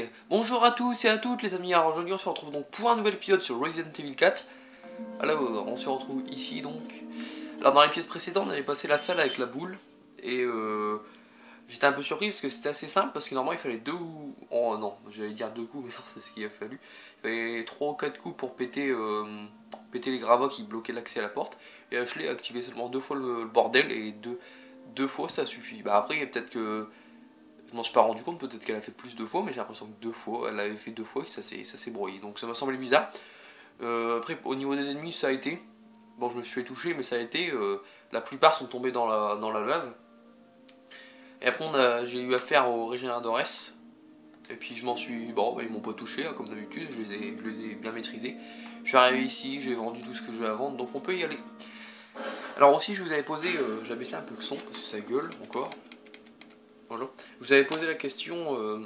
Oui, bonjour à tous et à toutes les amis, alors aujourd'hui on se retrouve donc pour un nouvel épisode sur Resident Evil 4. Alors on se retrouve ici donc. Alors dans l'épisode précédent on avait passé la salle avec la boule. Et j'étais un peu surpris parce que c'était assez simple. Parce que normalement il fallait deux ou... Oh non, j'allais dire deux coups mais non c'est ce qu'il a fallu. Il fallait 3 ou 4 coups pour péter, péter les gravats qui bloquaient l'accès à la porte. Et Ashley a activé seulement 2 fois le bordel et deux fois ça suffit. Bah après peut-être que... Je m'en suis pas rendu compte, peut-être qu'elle a fait plus de fois, mais j'ai l'impression que 2 fois, elle avait fait 2 fois et ça s'est broyé. Donc ça m'a semblé bizarre. Après, au niveau des ennemis, ça a été. Bon, je me suis fait toucher, mais ça a été. La plupart sont tombés dans la lave. Et après, j'ai eu affaire aux régénérateurs. Et puis je m'en suis. Bon, bah, ils m'ont pas touché, hein, comme d'habitude, je les ai bien maîtrisés. Je suis arrivé ici, j'ai vendu tout ce que je vais à vendre, donc on peut y aller. Alors aussi, je vous avais posé. J'ai baissé un peu le son, parce que ça gueule encore. Bonjour. Je vous avais posé la question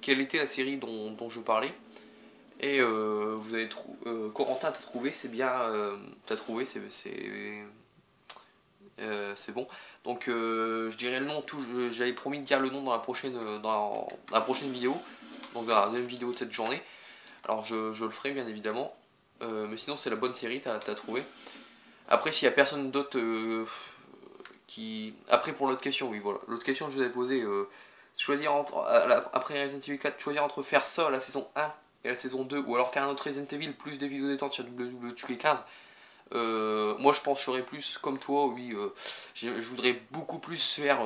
quelle était la série dont je parlais. Et vous avez Corentin t'a trouvé, c'est bien. T'as trouvé, c'est bon. Donc je dirais le nom, j'avais promis de dire le nom dans la prochaine, vidéo. Donc dans la deuxième vidéo de cette journée. Alors je le ferai bien évidemment. Mais sinon c'est la bonne série, t'as trouvé. Après s'il y a personne d'autre Après pour l'autre question, oui voilà. L'autre question que je vous avais posée, choisir entre... après Resident Evil 4, choisir entre faire ça, la saison 1 et la saison 2, ou alors faire un autre Resident Evil plus des vidéos détente sur WW15. Moi je pense que je serais plus comme toi, oui. Je voudrais beaucoup plus faire...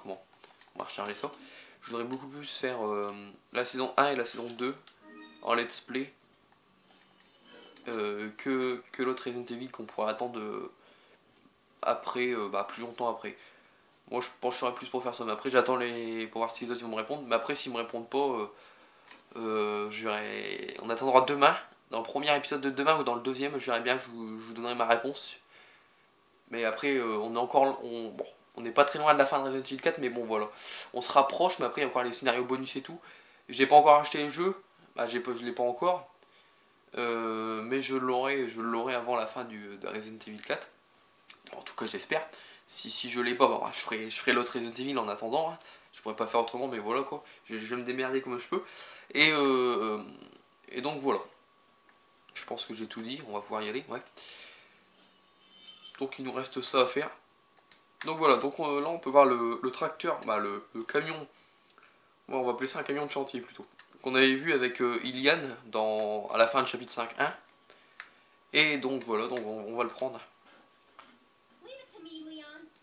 comment on va recharger ça. Je voudrais beaucoup plus faire la saison 1 et la saison 2 en let's play. Que l'autre Resident Evil qu'on pourrait attendre après, plus longtemps après. Moi je pense que je serais plus pour faire ça, mais après j'attends pour voir si les autres vont me répondre. Mais après s'ils me répondent pas, on attendra demain, dans le premier épisode de demain ou dans le deuxième, je verrai bien, je vous donnerai ma réponse. Mais après on est encore, on n'est pas très loin de la fin de Resident Evil 4, mais bon voilà, on se rapproche, mais après il y a encore les scénarios bonus et tout. J'ai pas encore acheté le jeu, je l'ai pas encore. Mais je l'aurai avant la fin de Resident Evil 4. En tout cas j'espère. Si je l'ai pas, je ferai l'autre Resident Evil en attendant. Hein. Je pourrais pas faire autrement, mais voilà quoi. Je vais me démerder comme je peux. Et donc voilà. Je pense que j'ai tout dit, on va pouvoir y aller. Ouais. Donc il nous reste ça à faire. Donc voilà, donc là on peut voir le tracteur, le camion. Ouais, on va appeler ça un camion de chantier plutôt. Qu'on avait vu avec Ilian à la fin du chapitre 5.1. Et donc voilà, donc on va le prendre.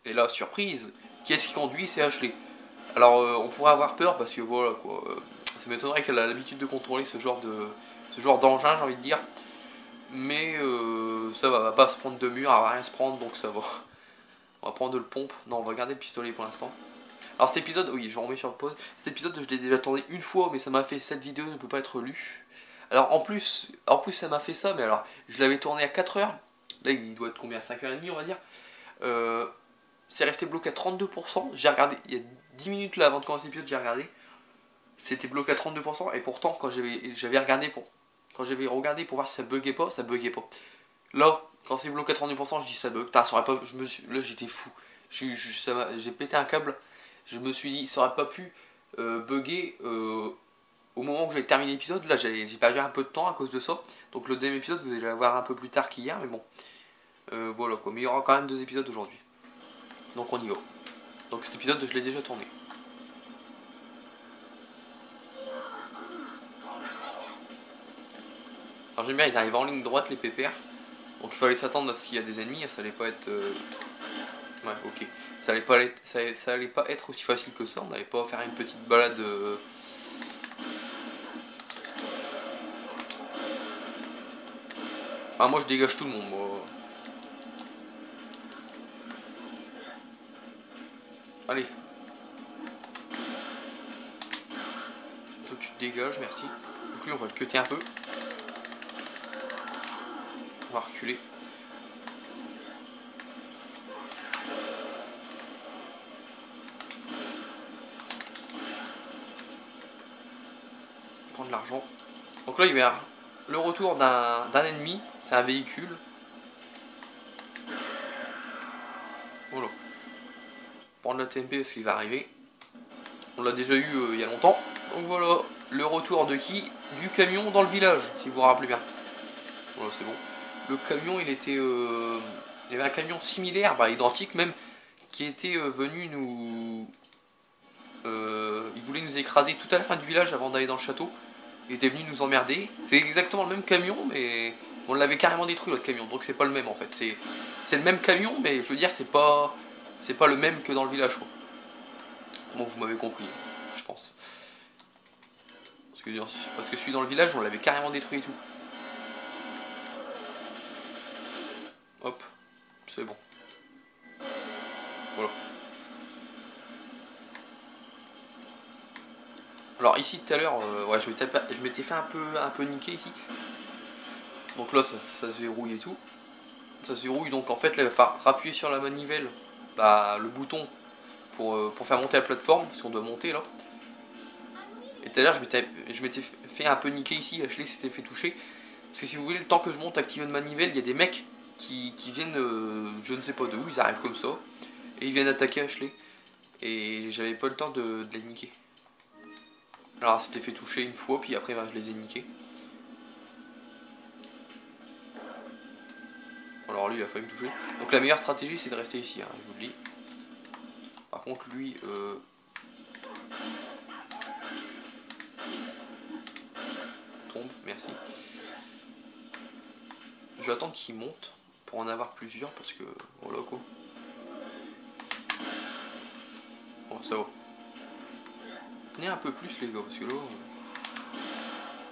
Et là, surprise, qui est-ce qui conduit? C'est Ashley. Alors on pourrait avoir peur parce que voilà quoi. Ça m'étonnerait qu'elle a l'habitude de contrôler ce genre d'engin, j'ai envie de dire. Mais ça va pas se prendre de mur, elle va rien se prendre, donc ça va. On va prendre le pompe. Non, on va garder le pistolet pour l'instant. Alors cet épisode, oui, je remets sur pause. Cet épisode, je l'ai déjà tourné une fois, mais ça m'a fait cette vidéo ne peut pas être lue. Alors en plus ça m'a fait ça, mais alors je l'avais tourné à 4 heures. Là il doit être combien, 5h30 on va dire. C'est resté bloqué à 32%. J'ai regardé, il y a 10 minutes là avant de commencer l'épisode, j'ai regardé. C'était bloqué à 32%, et pourtant quand j'avais regardé pour voir si ça buguait pas, ça buguait pas. Là, quand c'est bloqué à 32%, je dis ça bug. Là j'étais fou. J'ai pété un câble. Je me suis dit, ça aurait pas pu bugger au moment où j'avais terminé l'épisode. Là, j'ai perdu un peu de temps à cause de ça. Donc le deuxième épisode, vous allez l'avoir un peu plus tard qu'hier, mais bon. Voilà quoi. Mais il y aura quand même 2 épisodes aujourd'hui. Donc on y va. Donc cet épisode, je l'ai déjà tourné. Alors j'aime bien, ils arrivent en ligne droite, les pépères. Donc il fallait s'attendre à ce qu'il y a des ennemis. Ça allait pas être... Ouais, ok. Ça allait pas être aussi facile que ça. On n'allait pas faire une petite balade... Ah, moi je dégage tout le monde, moi. Allez. Toi tu te dégages, merci. Donc lui on va le cutter un peu. On va reculer. Prendre l'argent. Donc là il va y avoir le retour d'un ennemi. C'est un véhicule. Voilà. Prendre la TMP parce qu'il va arriver. On l'a déjà eu il y a longtemps. Donc voilà, le retour de qui? Du camion dans le village, si vous vous rappelez bien. Voilà, c'est bon. Le camion, il était... il y avait un camion similaire, bah, identique même, qui était venu nous... il voulait nous écraser tout à la fin du village avant d'aller dans le château. Il était venu nous emmerder. C'est exactement le même camion, mais on l'avait carrément détruit l'autre camion. Donc c'est pas le même en fait. C'est le même camion, mais je veux dire c'est pas le même que dans le village quoi. Bon, vous m'avez compris, je pense. Parce que celui dans le village, on l'avait carrément détruit et tout. Hop, c'est bon. Voilà. Alors ici tout à l'heure, ouais, je m'étais fait un peu niquer ici. Donc là, ça se verrouille et tout. Ça se verrouille, donc en fait, là, il va falloir appuyer sur la manivelle, bah, le bouton pour faire monter la plateforme, parce qu'on doit monter là. Et tout à l'heure, je m'étais fait un peu niquer ici, Ashley s'était fait toucher. Parce que si vous voulez, le temps que je monte activer une manivelle, il y a des mecs qui viennent, je ne sais pas d'où, ils arrivent comme ça, et ils viennent attaquer Ashley. Et j'avais pas le temps de les niquer. Alors, c'était fait toucher une fois, puis après, bah, je les ai niqués. Alors lui, il a failli me toucher. Donc la meilleure stratégie, c'est de rester ici, hein, je vous le dis. Par contre, lui... tombe, merci. Je vais attendre qu'il monte pour en avoir plusieurs parce que voilà quoi. Bon, ça va. Tenez un peu plus les gars parce que là,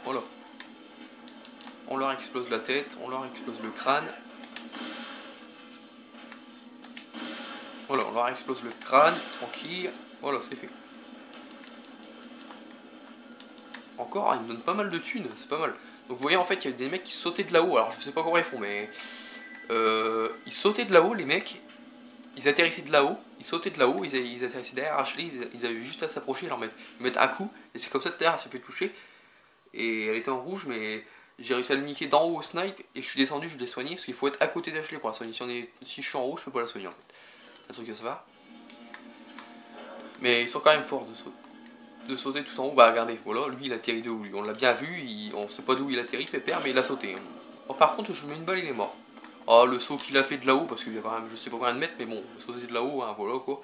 voilà. On leur explose la tête, on leur explose le crâne. Voilà, on leur explose le crâne, tranquille. Voilà, c'est fait. Encore, ils me donnent pas mal de thunes, c'est pas mal. Donc vous voyez en fait, il y a des mecs qui sautaient de là-haut. Alors je sais pas comment ils font, mais ils sautaient de là-haut, les mecs. Ils atterrissaient de là-haut, ils sautaient de là-haut, ils atterrissaient derrière Ashley, ils avaient juste à s'approcher, ils mettent un coup, et c'est comme ça que derrière elle s'est fait toucher. Et elle était en rouge, mais j'ai réussi à le niquer d'en haut au snipe, et je suis descendu, je l'ai soigné, parce qu'il faut être à côté d'Ashley pour la soigner. Si je suis en haut, je peux pas la soigner en fait. C'est un truc à savoir. Mais ils sont quand même forts de sauter tout en haut. Bah regardez, voilà, lui il atterrit de haut, on l'a bien vu, on sait pas d'où il atterrit, pépère, mais il a sauté. Oh, par contre, je mets une balle, il est mort. Oh, le saut qu'il a fait de là-haut, parce qu'il y a quand même, je sais pas combien de mètres, mais bon, sauter de là-haut, hein, voilà quoi.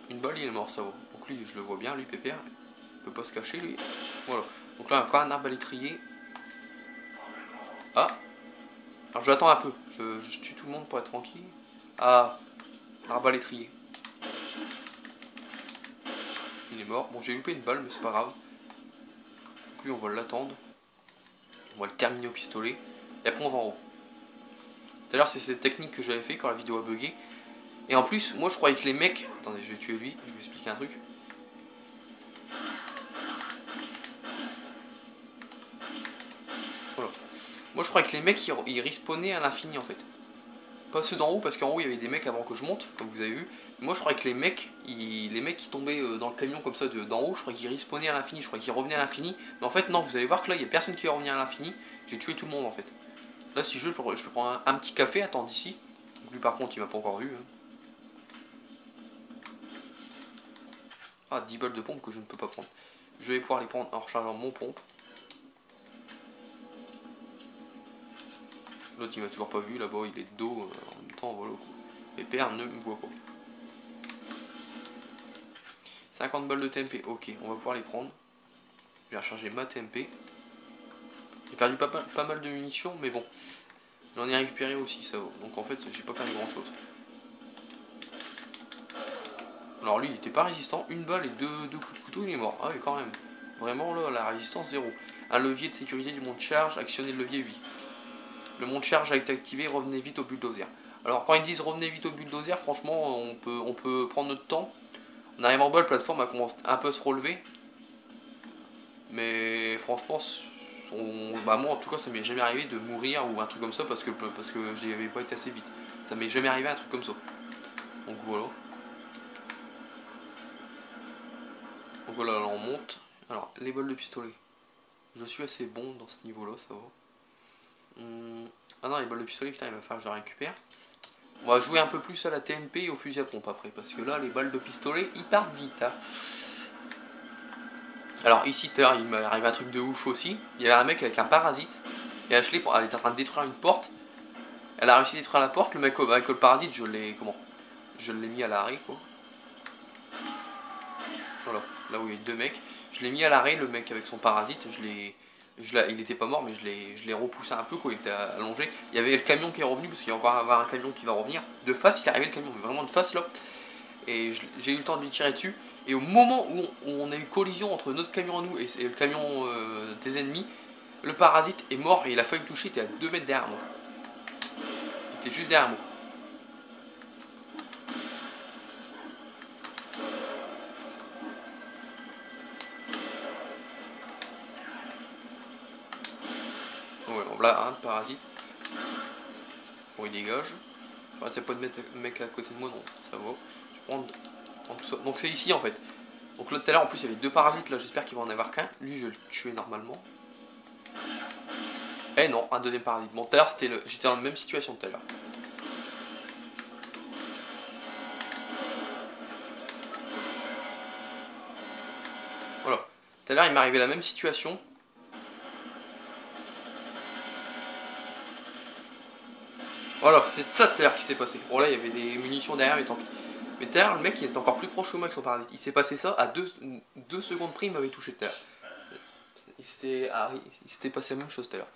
Une balle, il est mort, ça va. Donc lui, je le vois bien, lui, pépère. Il peut pas se cacher, lui. Voilà. Donc là, encore un arbre à l'étrier. Ah. Alors j'attends un peu. Je tue tout le monde pour être tranquille. Ah. L'arbre à l'étrier. Il est mort. Bon, j'ai loupé une balle, mais c'est pas grave. Donc lui, on va l'attendre. On va le terminer au pistolet. Et après, on va en haut. Tout à l'heure, c'est cette technique que j'avais fait quand la vidéo a bugué. Et en plus, moi, je croyais que les mecs... Attendez, je vais tuer lui. Je vais vous expliquer un truc. Voilà. Moi, je croyais que les mecs, ils respawnaient à l'infini, en fait. Pas ceux d'en haut, parce qu'en haut, il y avait des mecs avant que je monte, comme vous avez vu. Moi, je croyais que les mecs qui tombaient dans le camion comme ça d'en haut, je croyais qu'ils respawnaient à l'infini, je croyais qu'ils revenaient à l'infini. Mais en fait, non, vous allez voir que là, il n'y a personne qui va revenir à l'infini. J'ai tué tout le monde, en fait. Là, si je peux prendre un petit café, attends, d'ici. Lui, par contre, il m'a pas encore vu. Hein. Ah, 10 balles de pompe que je ne peux pas prendre. Je vais pouvoir les prendre en rechargeant mon pompe. L'autre, il m'a toujours pas vu, là-bas, il est de dos, en même temps, voilà. Et père ne me voit pas. 50 balles de TMP, ok, on va pouvoir les prendre. Je vais recharger ma TMP. J'ai perdu pas mal de munitions, mais bon. J'en ai récupéré aussi, ça va. Donc en fait, j'ai pas perdu grand chose. Alors lui, il était pas résistant. Une balle et deux coups de couteau, il est mort. Ah oui, quand même. Vraiment, là, la résistance, 0. Un levier de sécurité du monte charge, actionnez le levier 8. Le monte charge a été activé, revenez vite au bulldozer. Alors quand ils disent revenez vite au bulldozer, franchement, on peut prendre notre temps. On arrive en bas, la plateforme a commencé un peu à se relever. Mais franchement, bah moi en tout cas, ça m'est jamais arrivé de mourir ou un truc comme ça parce que j'y avais pas été assez vite. Ça m'est jamais arrivé un truc comme ça. Donc voilà. Donc voilà, là on monte. Alors, les balles de pistolet. Je suis assez bon dans ce niveau-là, ça va. Ah non, les balles de pistolet, putain, il va falloir que je la récupère. On va jouer un peu plus à la TMP et au fusil à pompe après, parce que là, les balles de pistolet, ils partent vite. Hein. Alors ici, tout à l'heure, il m'est arrivé un truc de ouf aussi. Il y avait un mec avec un parasite, et Ashley, elle était en train de détruire une porte. Elle a réussi à détruire la porte, le mec avec le parasite, je l'ai mis à l'arrêt, quoi. Voilà, là où il y a deux mecs. Je l'ai mis à l'arrêt, le mec avec son parasite, il était pas mort, mais je l'ai repoussé un peu, quoi, il était allongé. Il y avait le camion qui est revenu, parce qu'il va encore avoir un camion qui va revenir. De face, il est arrivé le camion, mais vraiment de face, là. Et j'ai eu le temps de lui tirer dessus. Et au moment où on a eu collision entre notre camion à nous et le camion des ennemis, le parasite est mort et il a failli me toucher, il était à 2 mètres derrière moi. Il était juste derrière moi. Ouais, bon, là, un parasite. Bon, il dégage. Je sais pas de mettre un mec à côté de moi, non, ça va. Je prends tout ça. Donc c'est ici en fait. Donc là tout à l'heure en plus il y avait deux parasites, là j'espère qu'il va en avoir qu'un. Lui je vais le tuer normalement. Eh non, un deuxième parasite. Bon tout à l'heure j'étais dans la même situation tout à l'heure. Voilà. Tout à l'heure il m'est arrivé la même situation. Voilà, c'est ça tout à l'heure qui s'est passé. Bon là il y avait des munitions derrière mais tant pis. Mais tout à l'heure le mec il était encore plus proche que moi avec son parasite. Il s'est passé ça à 2 secondes près, il m'avait touché tout à l'heure. Il s'était passé la même chose tout à l'heure.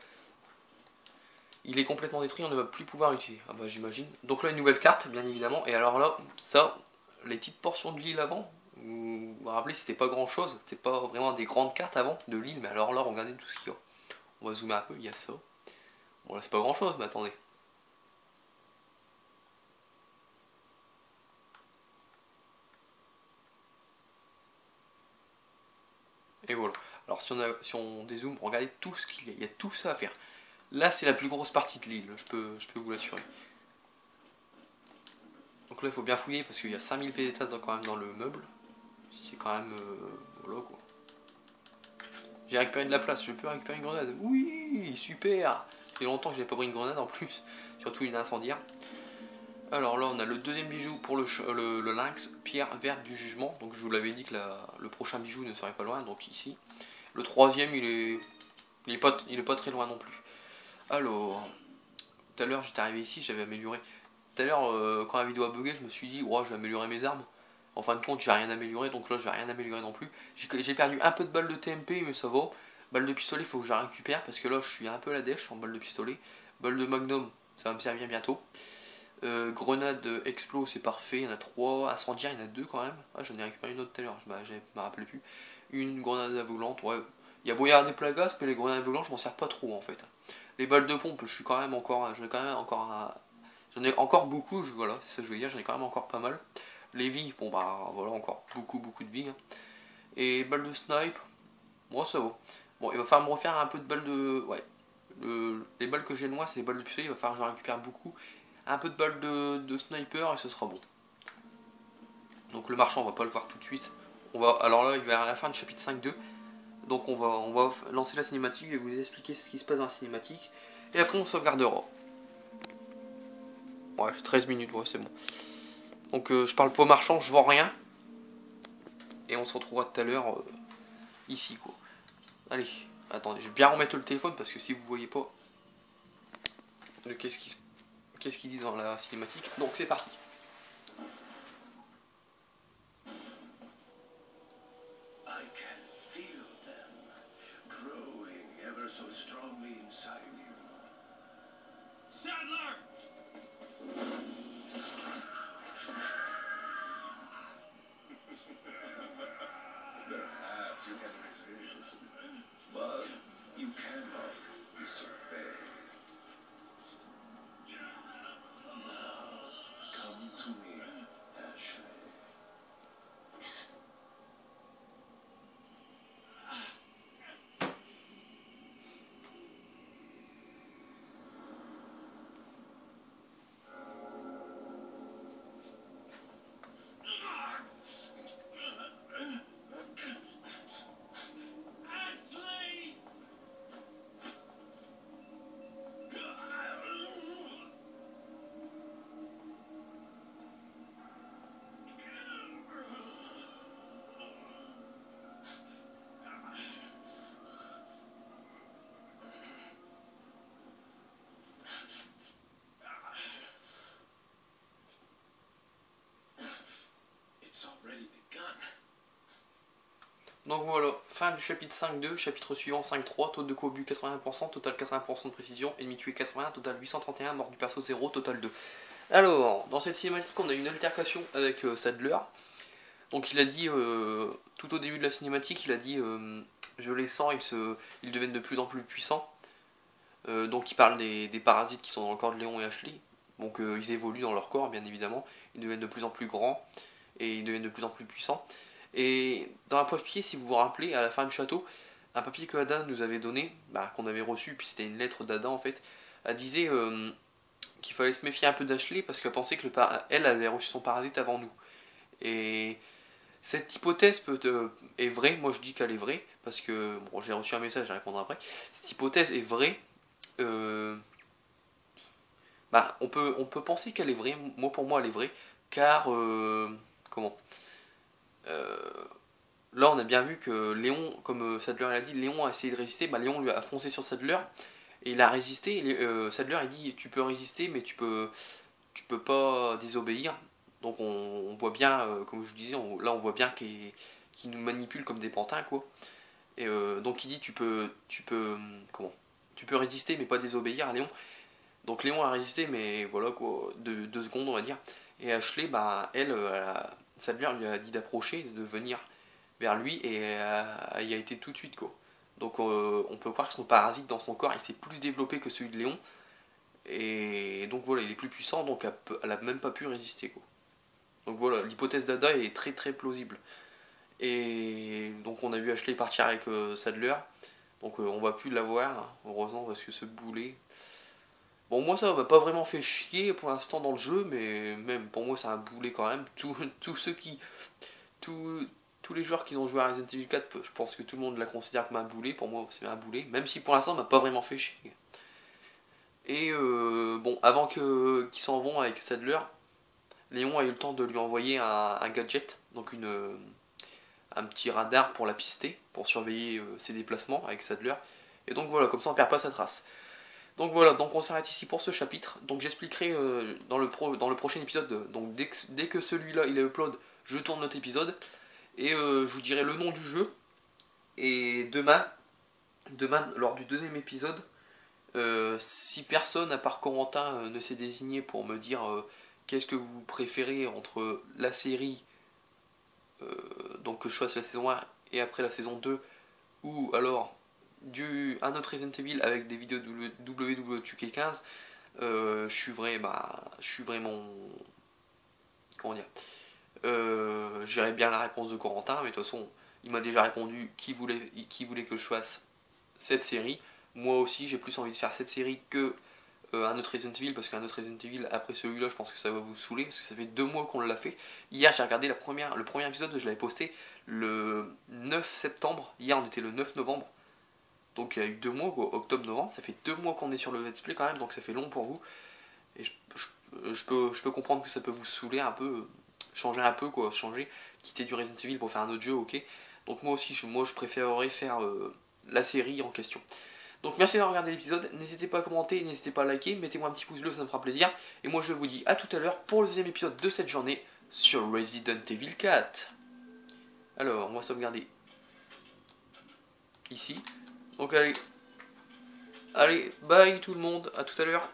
Il est complètement détruit, on ne va plus pouvoir l'utiliser. Ah bah j'imagine. Donc là une nouvelle carte, bien évidemment. Et alors là, ça, les petites portions de l'île avant, vous vous rappelez, c'était pas grand chose. C'était pas vraiment des grandes cartes avant de l'île. Mais alors là, regardez tout ce qu'il y a. On va zoomer un peu, il y a ça. Bon là c'est pas grand chose, mais attendez. Et voilà. Alors si on dézoome, regardez tout ce qu'il y a. Il y a tout ça à faire. Là c'est la plus grosse partie de l'île, je peux vous l'assurer. Donc là il faut bien fouiller parce qu'il y a 5000 pénétrations quand même dans le meuble. C'est quand même... voilà quoi. J'ai récupéré de la place, je peux récupérer une grenade. Oui, super. Ça fait longtemps que j'avais pas pris une grenade en plus. Surtout une incendiaire. Alors là on a le deuxième bijou pour le lynx, pierre verte du jugement. Donc je vous l'avais dit que le prochain bijou ne serait pas loin, donc ici. Le troisième il est pas très loin non plus. Alors, tout à l'heure j'étais arrivé ici, j'avais amélioré. Tout à l'heure quand la vidéo a bugué, je me suis dit, ouais, je vais améliorer mes armes. En fin de compte, j'ai rien amélioré, donc là, je vais rien améliorer non plus. J'ai perdu un peu de balles de TMP, mais ça va. Balles de pistolet, il faut que je la récupère, parce que là, je suis un peu à la dèche en balles de pistolet. Balles de magnum, ça va me servir bientôt. Grenade explo, c'est parfait, il y en a 3. Incendiaire, il y en a 2 quand même. Ah, j'en ai récupéré une autre tout à l'heure, je me rappelais plus. Une grenade aveuglante, ouais. Il y a beau y avoir des plagas, mais les grenades aveuglantes, je m'en sers pas trop en fait. Les balles de pompe, je suis quand même encore. J'en ai encore beaucoup, voilà, c'est ça que je veux dire, j'en ai quand même encore pas mal. Les vies, bon bah voilà, encore beaucoup de vies. Hein. Et balles de snipe, moi ça va. Bon, il va falloir me refaire un peu de balles de... Ouais, les balles que j'ai de moi, c'est les balles de pistolet, il va falloir que j'en récupère beaucoup. Un peu de balles de sniper et ce sera bon. Donc le marchand, on va pas le voir tout de suite. Alors là, il va à la fin du chapitre 5-2. Donc on va lancer la cinématique et vous expliquer ce qui se passe dans la cinématique. Et après on sauvegardera. Ouais, 13 minutes, ouais, c'est bon. Donc je parle pas au marchand, je vends rien. Et on se retrouvera tout à l'heure ici, quoi. Allez, attendez, je vais bien remettre le téléphone parce que si vous voyez pas qu'est-ce qu'il dit dans la cinématique. Donc c'est parti. Sadler! Perhaps you can resist, but you cannot disobey. Now, come to me, Ashley. Donc voilà, fin du chapitre 5.2, chapitre suivant 5.3, taux de coup au but 80%, total 80% de précision, ennemi tué 80, total 831, mort du perso 0, total 2. Alors, dans cette cinématique, on a une altercation avec Sadler. Donc il a dit, tout au début de la cinématique, il a dit je les sens, ils deviennent de plus en plus puissants. Donc il parle des parasites qui sont dans le corps de Léon et Ashley. Donc ils évoluent dans leur corps, bien évidemment. Ils deviennent de plus en plus grands et ils deviennent de plus en plus puissants. Et dans un papier, si vous vous rappelez, à la fin du château, un papier que Ada nous avait donné, qu'on avait reçu, puis c'était une lettre d'Ada en fait, elle disait qu'il fallait se méfier un peu d'Ashley parce qu'elle pensait que elle avait reçu son parasite avant nous. Et cette hypothèse est vraie, moi je dis qu'elle est vraie, parce que, bon, j'ai reçu un message, je répondrai après. Cette hypothèse est vraie, on peut penser qu'elle est vraie, moi pour moi elle est vraie, car, comment là on a bien vu que Léon, comme Sadler l'a dit, Léon a essayé de résister, Léon lui a foncé sur Sadler, et il a résisté, Sadler il dit tu peux résister mais tu peux pas désobéir. Donc on voit bien, comme je vous disais, là on voit bien qu'il nous manipule comme des pantins quoi. Et donc il dit tu peux résister mais pas désobéir à Léon. Donc Léon a résisté mais voilà quoi, 2 secondes on va dire. Et Ashley, Sadler lui a dit d'approcher, de venir vers lui et il y a été tout de suite quoi. Donc on peut croire que son parasite dans son corps il s'est plus développé que celui de Léon. Et donc voilà, il est plus puissant, donc elle a même pas pu résister quoi. Donc voilà, l'hypothèse d'Ada est très très plausible. Et donc on a vu Ashley partir avec Sadler. Donc on va plus la voir, heureusement, parce que ce boulet... Bon, moi ça m'a pas vraiment fait chier pour l'instant dans le jeu, mais même pour moi c'est un boulet quand même. Tous les joueurs qui ont joué à Resident Evil 4, je pense que tout le monde la considère comme un boulet. Pour moi c'est un boulet, même si pour l'instant ça m'a pas vraiment fait chier. Et bon, avant qu'ils s'en vont avec Sadler, Léon a eu le temps de lui envoyer un gadget, donc un petit radar pour la pister, pour surveiller ses déplacements avec Sadler. Et donc voilà, comme ça on perd pas sa trace. Donc voilà, donc on s'arrête ici pour ce chapitre. Donc j'expliquerai dans le prochain épisode, donc dès que celui-là il est upload, je tourne notre épisode. Et je vous dirai le nom du jeu. Et demain lors du 2e épisode, si personne à part Corentin ne s'est désigné pour me dire qu'est-ce que vous préférez entre la série, donc que je fasse la saison 1 et après la saison 2, ou alors un autre Resident Evil avec des vidéos de WW2K15, je suis vraiment... Comment dire, j'irai bien la réponse de Corentin, mais de toute façon, il m'a déjà répondu qui voulait que je fasse cette série. Moi aussi, j'ai plus envie de faire cette série que un autre Resident Evil, parce qu'un autre Resident Evil, après celui-là, je pense que ça va vous saouler, parce que ça fait 2 mois qu'on l'a fait. Hier, j'ai regardé le premier épisode, je l'avais posté le 9 septembre, hier on était le 9 novembre, donc il y a eu 2 mois, octobre-novembre, ça fait 2 mois qu'on est sur le let's play quand même, donc ça fait long pour vous. Et je peux comprendre que ça peut vous saouler un peu, changer un peu quoi, quitter du Resident Evil pour faire un autre jeu, ok. Donc moi aussi, je préférerais faire la série en question. Donc merci d'avoir regardé l'épisode, n'hésitez pas à commenter, n'hésitez pas à liker, mettez-moi un petit pouce bleu, ça me fera plaisir. Et moi je vous dis à tout à l'heure pour le 2e épisode de cette journée sur Resident Evil 4. Alors, on va sauvegarder ici. Donc allez, bye tout le monde, à tout à l'heure.